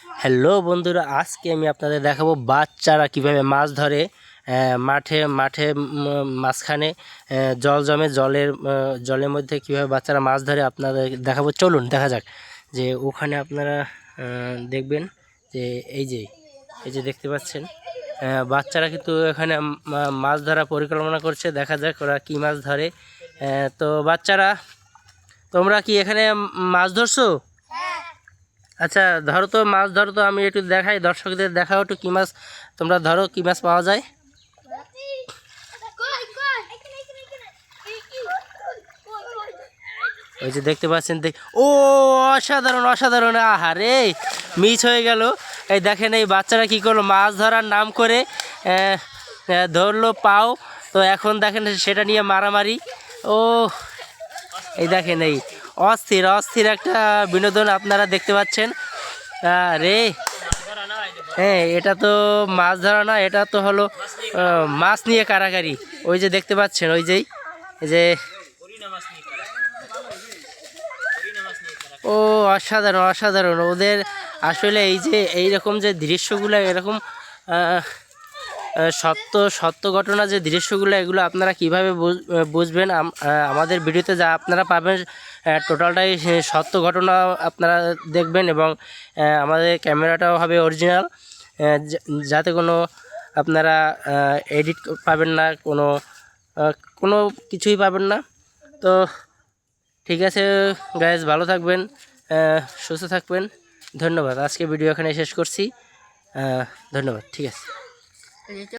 Hello বন্ধুরা, আজকে আমি আপনাদের দেখাবো বাচ্চারা কিভাবে মাছ ধরে। মাঠে মাঠে মাঝখানে জল জমে, জলের মধ্যে কিভাবে বাচ্চারা মাছ ধরে আপনাদের দেখাবো। চলুন দেখা যাক। যে ওখানে আপনারা দেখবেন যে এই যে দেখতে পাচ্ছেন, বাচ্চারা কিন্তু এখানে মাছ ধরা পরিকল্পনা করছে। দেখা যাক ওরা কী মাছ ধরে। তো বাচ্চারা, তোমরা কি এখানে মাছ ধরছো? আচ্ছা, ধরো তো, মাছ ধরো তো, আমি একটু দেখাই, দর্শকদের দেখাও একটু কী মাছ তোমরা ধরো, কী মাছ পাওয়া যায়। ওই যে দেখতে পাচ্ছেন, ও অসাধারণ অসাধারণ, আহারে মিস হয়ে গেল। এই দেখেন, এই বাচ্চারা কি করলো, মাছ ধরার নাম করে ধরলো পাও, তো এখন দেখেন সেটা নিয়ে মারামারি। ও এই দেখেন, এই অস্থির অস্থির একটা বিনোদন আপনারা দেখতে পাচ্ছেন। রে হ্যাঁ, এটা তো মাছ ধরা না, এটা তো হলো মাছ নিয়ে কারাকারি। ওই যে দেখতে পাচ্ছেন, ওই যে ও অসাধারণ অসাধারণ ওদের। আসলে এই যে এইরকম যে দৃশ্যগুলো, এরকম সত্য সত্য ঘটনা যে দৃশ্যগুলো, এগুলো আপনারা কিভাবে বুঝবেন? আমাদের ভিডিওতে যা আপনারা পাবেন টোটালটাই সত্য ঘটনা আপনারা দেখবেন, এবং আমাদের ক্যামেরাটাও হবে অরিজিনাল, যাতে কোনো আপনারা এডিট পাবেন না, কোনো কিছুই পাবেন না। তো ঠিক আছে গাইজ, ভালো থাকবেন, সুস্থ থাকবেন। ধন্যবাদ। আজকে ভিডিও এখানে শেষ করছি। ধন্যবাদ। ঠিক আছে।